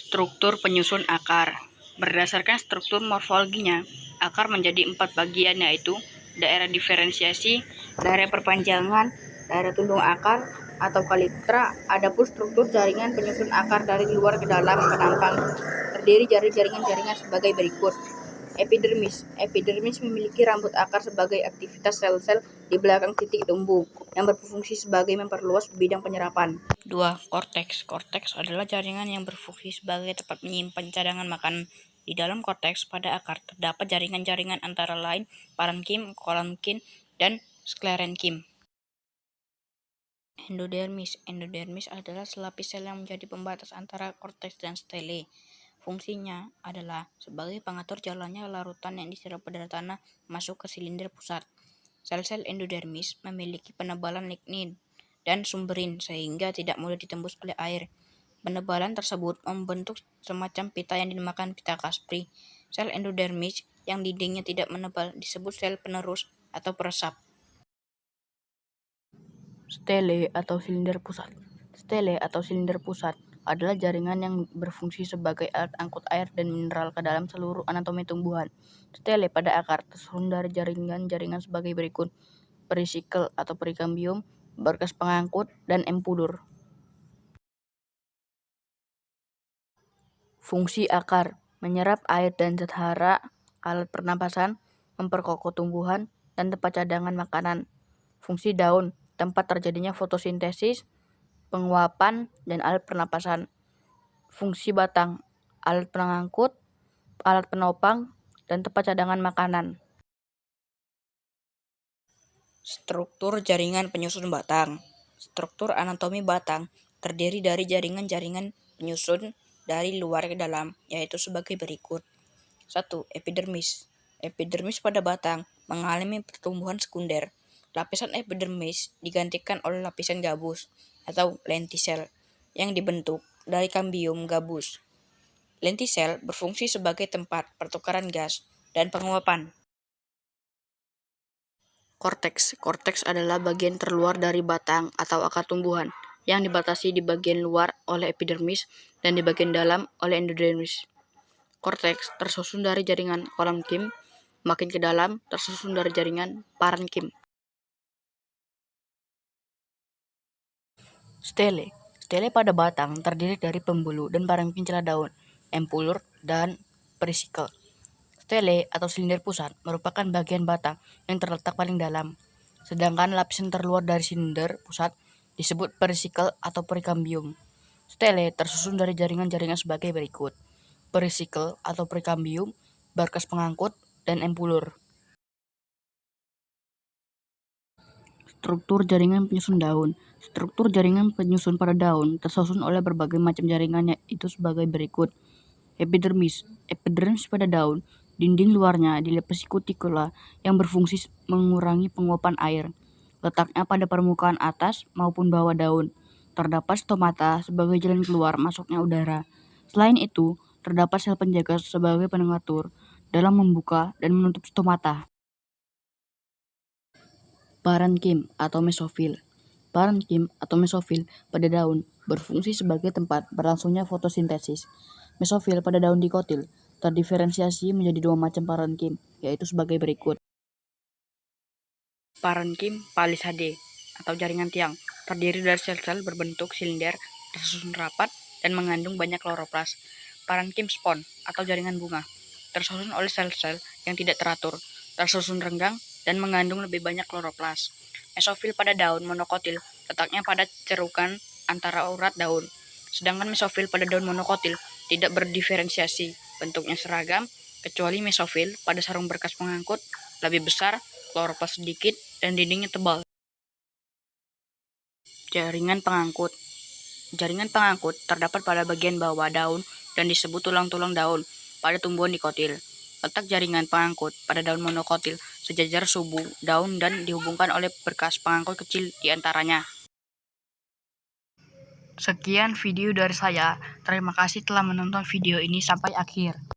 Struktur penyusun akar. Berdasarkan struktur morfologinya, akar menjadi 4 bagian, yaitu daerah diferensiasi, daerah perpanjangan, daerah tundung akar atau kalitra. Adapun struktur jaringan penyusun akar dari luar ke dalam penampang terdiri dari jaringan-jaringan sebagai berikut. Epidermis. Epidermis memiliki rambut akar sebagai aktivitas sel-sel di belakang titik tumbuh yang berfungsi sebagai memperluas bidang penyerapan. 2. Korteks. Korteks adalah jaringan yang berfungsi sebagai tempat menyimpan cadangan makanan. Di dalam korteks pada akar terdapat jaringan-jaringan antara lain parenkim, kolenkim, dan sklerenkim. Endodermis. Endodermis adalah selapis sel yang menjadi pembatas antara korteks dan stele. Fungsinya adalah sebagai pengatur jalannya larutan yang diserap pada tanah masuk ke silinder pusat. Sel-sel endodermis memiliki penebalan lignin dan sumberin sehingga tidak mudah ditembus oleh air. Penebalan tersebut membentuk semacam pita yang dinamakan pita Caspri. Sel endodermis yang dindingnya tidak menebal disebut sel penerus atau peresap. Stele atau silinder pusat. Stele atau silinder pusat adalah jaringan yang berfungsi sebagai alat angkut air dan mineral ke dalam seluruh anatomi tumbuhan. Stele pada akar tersusun dari jaringan-jaringan sebagai berikut: perisikel atau perikambium, berkas pengangkut, dan empudur. Fungsi akar: menyerap air dan zat hara, alat pernapasan, memperkokoh tumbuhan, dan tempat cadangan makanan. Fungsi daun: tempat terjadinya fotosintesis, penguapan, dan alat pernapasan. Fungsi batang: alat pengangkut, alat penopang, dan tempat cadangan makanan. Struktur jaringan penyusun batang. Struktur anatomi batang terdiri dari jaringan-jaringan penyusun dari luar ke dalam, yaitu sebagai berikut. 1. Epidermis. Epidermis pada batang mengalami pertumbuhan sekunder. Lapisan epidermis digantikan oleh lapisan gabus atau lentisel yang dibentuk dari kambium gabus. Lentisel berfungsi sebagai tempat pertukaran gas dan penguapan. Korteks. Korteks adalah bagian terluar dari batang atau akar tumbuhan yang dibatasi di bagian luar oleh epidermis dan di bagian dalam oleh endodermis. Korteks tersusun dari jaringan kolenkim, makin ke dalam tersusun dari jaringan parenkim. Stele. Stele pada batang terdiri dari pembuluh dan parenkim celah daun, empullur, dan perisikel. Stele atau silinder pusat merupakan bagian batang yang terletak paling dalam, sedangkan lapisan terluar dari silinder pusat disebut perisikel atau perikambium. Stele tersusun dari jaringan-jaringan sebagai berikut: perisikel atau perikambium, berkas pengangkut, dan empullur. Struktur jaringan penyusun daun. Struktur jaringan penyusun pada daun tersusun oleh berbagai macam jaringan, yaitu sebagai berikut: epidermis. Epidermis pada daun, dinding luarnya dilapisi kutikula yang berfungsi mengurangi penguapan air. Letaknya pada permukaan atas maupun bawah daun. Terdapat stomata sebagai jalan keluar masuknya udara. Selain itu, terdapat sel penjaga sebagai pengatur dalam membuka dan menutup stomata. Parenkim atau mesofil. Parenkim atau mesofil pada daun berfungsi sebagai tempat berlangsungnya fotosintesis. Mesofil pada daun dikotil terdiferensiasi menjadi 2 macam parenkim, yaitu sebagai berikut. Parenkim palisade atau jaringan tiang terdiri dari sel-sel berbentuk silinder tersusun rapat dan mengandung banyak kloroplas. Parenkim spon atau jaringan bunga tersusun oleh sel-sel yang tidak teratur, tersusun renggang, dan mengandung lebih banyak kloroplas. Mesofil pada daun monokotil letaknya pada cerukan antara urat daun, sedangkan mesofil pada daun monokotil tidak berdiferensiasi, bentuknya seragam, kecuali mesofil pada sarung berkas pengangkut lebih besar, kloroplas sedikit, dan dindingnya tebal. Jaringan pengangkut. Jaringan pengangkut terdapat pada bagian bawah daun dan disebut tulang-tulang daun pada tumbuhan dikotil. Letak jaringan pengangkut pada daun monokotil sejajar subu daun dan dihubungkan oleh berkas pengangkut kecil di antaranya. Sekian video dari saya. Terima kasih telah menonton video ini sampai akhir.